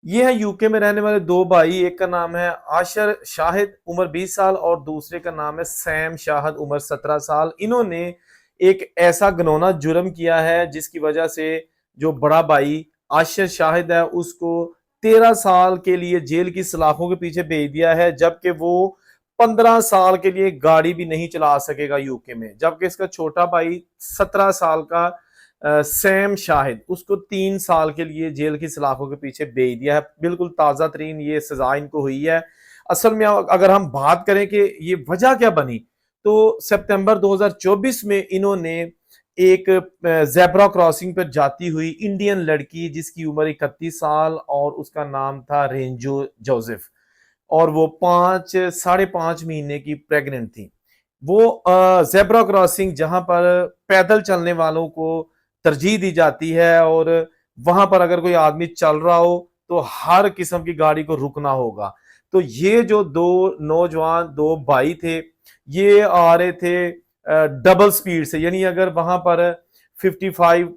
ये है यूके में रहने वाले दो भाई, एक का नाम है आशर शाहिद उम्र 20 साल और दूसरे का नाम है सैम शाहिद उम्र 17 साल। इन्होंने एक ऐसा घिनौना जुर्म किया है जिसकी वजह से जो बड़ा भाई आशर शाहिद है उसको 13 साल के लिए जेल की सलाखों के पीछे भेज दिया है, जबकि वो 15 साल के लिए गाड़ी भी नहीं चला सकेगा यूके में। जबकि इसका छोटा भाई 17 साल का सैम शाहिद, उसको 3 साल के लिए जेल की सलाखों के पीछे भेज दिया है। बिल्कुल ताज़ा तरीन ये सजा इनको हुई है। असल में अगर हम बात करें कि ये वजह क्या बनी, तो सितंबर 2024 में इन्होंने एक जेब्रा क्रॉसिंग पर जाती हुई इंडियन लड़की जिसकी उम्र 31 साल और उसका नाम था रेंजो जोसेफ, और वो 5 साढ़े 5 महीने की प्रेग्नेंट थी। वो जेब्रा क्रॉसिंग जहां पर पैदल चलने वालों को तरजीह दी जाती है, और वहां पर अगर कोई आदमी चल रहा हो तो हर किस्म की गाड़ी को रुकना होगा। तो ये जो दो नौजवान दो भाई थे, ये आ रहे थे डबल स्पीड से, यानी अगर वहां पर 55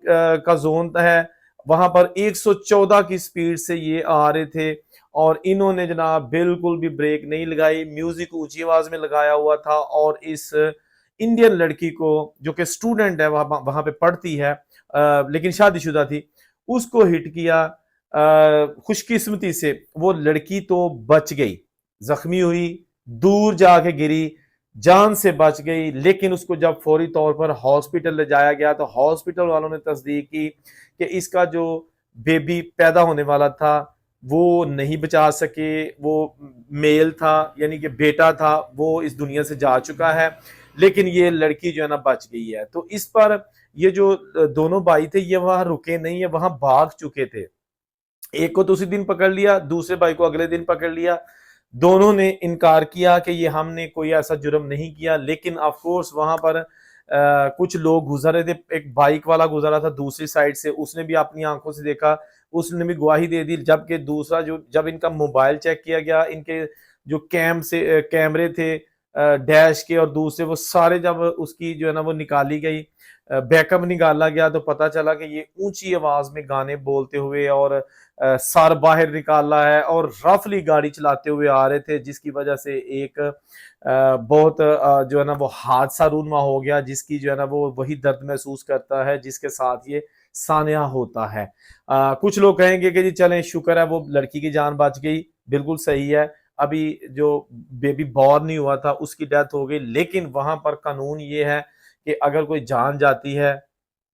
का जोन है, वहां पर 114 की स्पीड से ये आ रहे थे। और इन्होंने जनाब बिल्कुल भी ब्रेक नहीं लगाई, म्यूजिक ऊंची आवाज में लगाया हुआ था, और इस इंडियन लड़की को जो कि स्टूडेंट है, वहां पे पढ़ती है लेकिन शादीशुदा थी, उसको हिट किया। खुशकिस्मती से वो लड़की तो बच गई, जख्मी हुई, दूर जाके गिरी, जान से बच गई, लेकिन उसको जब फौरी तौर पर हॉस्पिटल ले जाया गया तो हॉस्पिटल वालों ने तस्दीक की कि इसका जो बेबी पैदा होने वाला था वो नहीं बचा सके। वो मेल था, यानी कि बेटा था, वो इस दुनिया से जा चुका है, लेकिन ये लड़की जो है ना बच गई है। तो इस पर ये जो दोनों भाई थे ये वहां रुके नहीं है, वहां भाग चुके थे। एक को तो उसी दिन पकड़ लिया, दूसरे भाई को अगले दिन पकड़ लिया। दोनों ने इनकार किया कि ये हमने कोई ऐसा जुर्म नहीं किया, लेकिन ऑफ कोर्स वहां पर कुछ लोग गुजर रहे थे। एक बाइक वाला गुजरा था दूसरी साइड से, उसने भी अपनी आंखों से देखा, उसने भी गवाही दे दी। जबकि दूसरा जो जब इनका मोबाइल चेक किया गया, इनके जो कैमरे थे डैश के और दूसरे, वो सारे जब उसकी जो है ना वो निकाली गई, बैकअप निकाला गया, तो पता चला कि ये ऊंची आवाज में गाने बोलते हुए और सर बाहर निकाला है और रफली गाड़ी चलाते हुए आ रहे थे, जिसकी वजह से एक बहुत जो है ना वो हादसा रूनमा हो गया, जिसकी जो है ना वो वही दर्द महसूस करता है जिसके साथ ये सानिया होता है। कुछ लोग कहेंगे कि जी चलें शुक्र है वो लड़की की जान बच गई, बिल्कुल सही है। अभी जो बेबी बॉर्न नहीं हुआ था उसकी डेथ हो गई, लेकिन वहां पर कानून ये है कि अगर कोई जान जाती है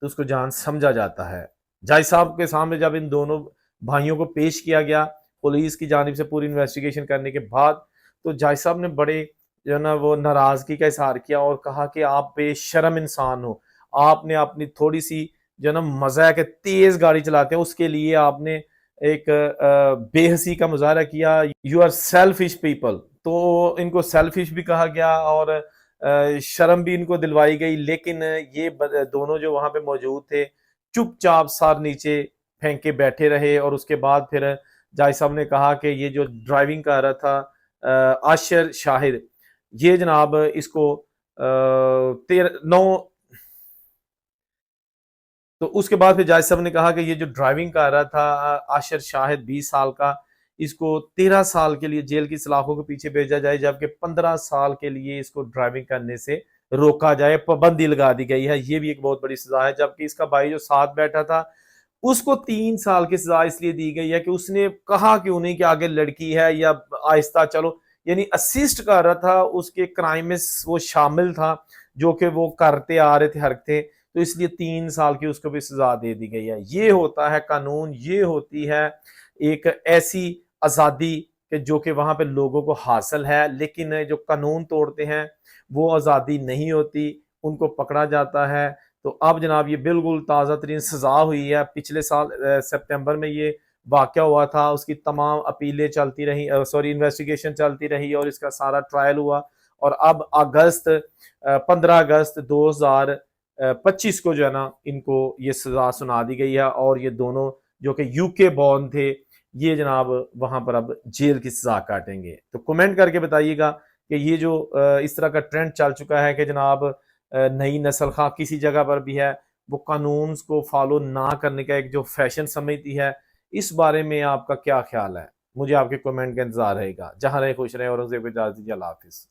तो उसको जान समझा जाता है। जज साहब के सामने जब इन दोनों भाइयों को पेश किया गया पुलिस की जानिब से पूरी इन्वेस्टिगेशन करने के बाद, तो जज साहब ने बड़े जो है ना वो नाराजगी का इजहार किया और कहा कि आप बेशरम इंसान हो, आपने अपनी थोड़ी सी जो है ना मजा के तेज गाड़ी चलाते हैं उसके लिए आपने एक बेहसी का मुजाहरा किया। You are selfish people. तो इनको सेल्फिश भी कहा गया और शर्म भी इनको दिलवाई गई, लेकिन ये दोनों जो वहां पे मौजूद थे चुपचाप सर नीचे फेंक के बैठे रहे। और उसके बाद फिर जज साहब ने कहा कि ये जो ड्राइविंग कर रहा था आशिर शाहिद, ये जनाब इसको 9। तो उसके बाद फिर जज साहब ने कहा कि ये जो ड्राइविंग कर रहा था आशिर शाहिद 20 साल का, इसको 13 साल के लिए जेल की सलाखों के पीछे भेजा जाए, जबकि 15 साल के लिए इसको ड्राइविंग करने से रोका जाए, पाबंदी लगा दी गई है। ये भी एक बहुत बड़ी सजा है। जबकि इसका भाई जो साथ बैठा था उसको 3 साल की सजा इसलिए दी गई है कि उसने कहा कि उन्हीं के आगे लड़की है, या आहिस्ता चलो, यानी असिस्ट कर रहा था, उसके क्राइम में वो शामिल था जो कि वो करते आ रहे थे हरकतें, तो इसलिए 3 साल की उसको भी सजा दे दी गई है। ये होता है कानून, ये होती है एक ऐसी आजादी कि जो कि वहां पे लोगों को हासिल है, लेकिन जो कानून तोड़ते हैं वो आजादी नहीं होती, उनको पकड़ा जाता है। तो अब जनाब ये बिल्कुल ताज़ा तरीन सजा हुई है। पिछले साल सितंबर में ये वाक़या हुआ था, उसकी तमाम अपीलें चलती रही, सॉरी इन्वेस्टिगेशन चलती रही और इसका सारा ट्रायल हुआ। और अब 15 अगस्त 2025 को जो है ना इनको ये सजा सुना दी गई है, और ये दोनों जो कि यूके बॉर्न थे, ये जनाब वहां पर अब जेल की सजा काटेंगे। तो कमेंट करके बताइएगा कि ये जो इस तरह का ट्रेंड चल चुका है कि जनाब नई नस्ल खा किसी जगह पर भी है वो कानून को फॉलो ना करने का एक जो फैशन समझती है, इस बारे में आपका क्या ख्याल है? मुझे आपके कमेंट का इंतजार रहेगा। जहां रहे खुश रहे और उनसे इजाजत दीजिए। अल्लाह हाफिज।